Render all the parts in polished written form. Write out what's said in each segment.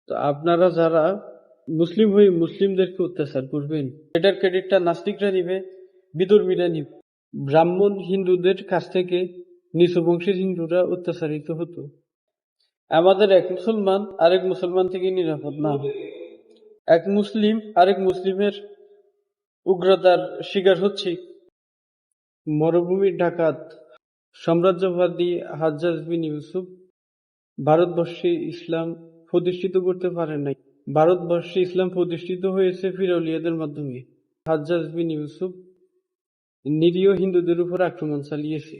তো আপনারা যারা মুসলিম হয়ে মুসলিমদেরকে অত্যাচার করবেন, এটার ক্রেডিটটা নাস্তিকরা নিবে, বিধর্মীরা নিবে। ব্রাহ্মণ হিন্দুদের কাছ থেকে নিচু বংশের হিন্দুরা অত্যাচারিত হতো। আমাদের এক মুসলমান আরেক মুসলমান থেকে নিরাপদ না। এক মুসলিম আরেক মুসলিমের উগ্রতার শিকার হচ্ছে। মরুভূমির ডাকাত সাম্রাজ্যবাদী হাজ্জাজ বিন ইউসুফ ভারতবর্ষে ইসলাম প্রতিষ্ঠিত করতে পারে নাই। ভারতবর্ষে ইসলাম প্রতিষ্ঠিত হয়েছে ফিরৌলিয়াদের মাধ্যমে। হাজ্জাজ বিন ইউসুফ নিরীহ হিন্দুদের উপর আক্রমণ চালিয়েছে।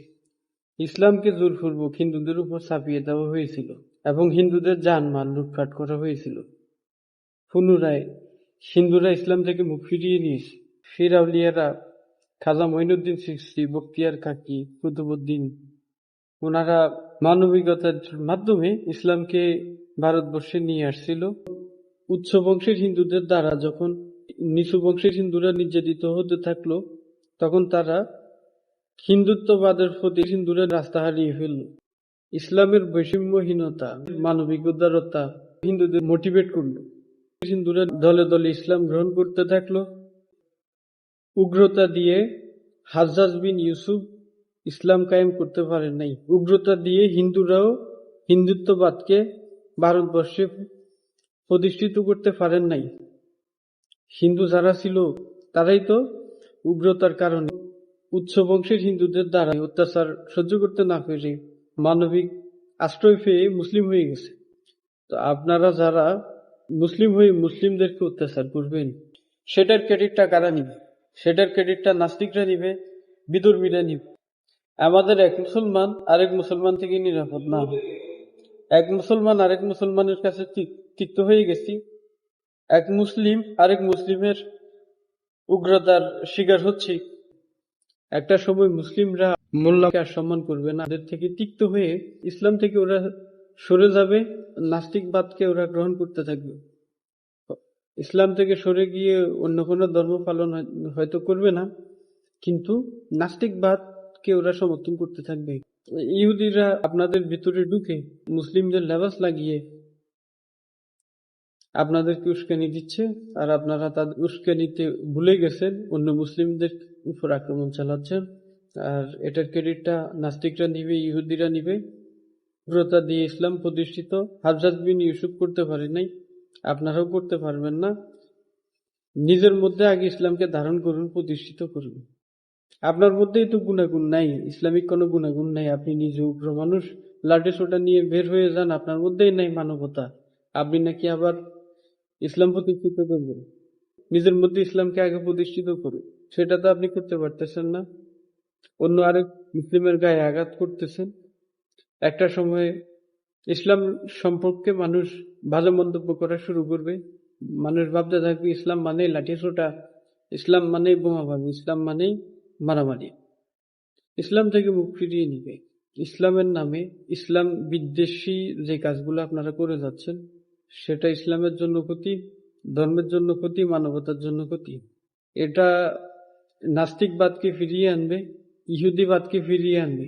ইসলামকে জোরপূর্বক হিন্দুদের উপর চাপিয়ে দেওয়া হয়েছিল এবং হিন্দুদের জানমাল লুটপাট করা হয়েছিল। পুনরায় হিন্দুরা ইসলাম থেকে মুখ ফিরিয়ে নিয়েছে। ফিরৌলিয়ারা খাজা মঈনুদ্দিন চিশতি, বখতিয়ার কাকি, কুতুবউদ্দিন, ওনারা মানবিকতার মাধ্যমে ইসলামকে ভারতবর্ষে নিয়ে আসছিল। উচ্চ বংশের হিন্দুদের দ্বারা যখন নিচু বংশের হিন্দুরা নির্যাতিত হতে থাকলো, তখন তারা হিন্দুত্ববাদের প্রতি হিন্দুরা রাস্তা হারিয়ে ফেলল। ইসলামের বৈষম্যহীনতা, মানবিক উদারতা হিন্দুদের মোটিভেট করলো। হিন্দুরা দলে দলে ইসলাম গ্রহণ করতে থাকলো। উগ্রতা দিয়ে হাজ্জাজ বিন ইউসুফ ইসলাম কায়েম করতে পারেন নাই। উগ্রতা দিয়ে হিন্দুরাও হিন্দুত্ববাদকে ভারতবর্ষে প্রতিষ্ঠিত করতে পারেন নাই। হিন্দু যারা ছিল তারাই তো উগ্রতার কারণে উচ্চ বংশের হিন্দুদের দ্বারা অত্যাচার সহ্য করতে না পেরে মানবিক আশ্রয় পেয়ে মুসলিম হয়ে গেছে। তো আপনারা যারা মুসলিম হয়ে মুসলিমদেরকে অত্যাচার করবেন, সেটার ক্রেডিটটা কারা নিবে? সেটার ক্রেডিটটা নাস্তিকরা নিবে, বিধর্মীরা নিবে। আমাদের এক মুসলমান আরেক মুসলমান থেকে নিরাপদ না। এক মুসলমান আরেক মুসলমানের কাছে তিক্ত হয়ে গেছি। এক মুসলিম আরেক মুসলিমের উগ্রতার শিকার হচ্ছে। একটা সময় মুসলিমরা মোল্লাকে আর সম্মান করবে না, তাদের থেকে তিক্ত হয়ে ইসলাম থেকে ওরা সরে যাবে, নাস্তিকবাদকে ওরা গ্রহণ করতে থাকবে। ইসলাম থেকে সরে গিয়ে অন্য কোনো ধর্ম পালন হয়তো করবে না, কিন্তু নাস্তিকবাদকে ওরা সমর্থন করতে থাকবে। ইহুদিরা আপনাদের ভিতরে ঢুকে মুসলিমদের লেবাস লাগিয়ে আপনাদেরকে উস্কানি দিচ্ছে, আর আপনারা তাদের উস্কানিতে ভুলে গেছেন, অন্য মুসলিমদের উপর আক্রমণ চালাচ্ছেন। আর এটার ক্রেডিটটা নাস্তিকরা নিবে, ইহুদিরা নিবে। উগ্রতা দিয়ে ইসলাম প্রতিষ্ঠিত হাজ্জাজ বিন ইউসুফ করতে পারে নাই, আপনারাও করতে পারবেন না। নিজের মধ্যে আগে ইসলামকে ধারণ করুন, প্রতিষ্ঠিত করুন। আপনার মধ্যেই তো গুণাগুণ নাই, ইসলামিক কোনো গুণাগুণ নাই। আপনি নিজে উগ্র মানুষ, লাঠি সোটা নিয়ে বের হয়ে যান, আপনার মধ্যেই নাই মানবতা। আপনি নাকি আবার ইসলাম প্রতিষ্ঠিত করবেন? নিজের মধ্যে ইসলামকে আগে প্রতিষ্ঠিত করুন, সেটা তো আপনি করতে পারতেছেন না। অন্য আরেক মুসলিমের গায়ে আঘাত করতেছেন। একটা সময় ইসলাম সম্পর্কে মানুষ ভালো মন্তব্য করা শুরু করবে। মানুষ ভাবতে থাকবে ইসলাম মানেই লাঠি সোটা, ইসলাম মানেই বোমাবাজি, ইসলাম মানেই মারামারি। ইসলাম থেকে মুখ ফিরিয়ে নিবে। ইসলামের নামে ইসলাম বিদ্বেষী যে কাজগুলো আপনারা করে যাচ্ছেন, সেটা ইসলামের জন্য ক্ষতি, ধর্মের জন্য ক্ষতি, মানবতার জন্য ক্ষতি। এটা নাস্তিকবাদকে ফিরিয়ে আনবে, ইহুদিবাদকে ফিরিয়ে আনবে।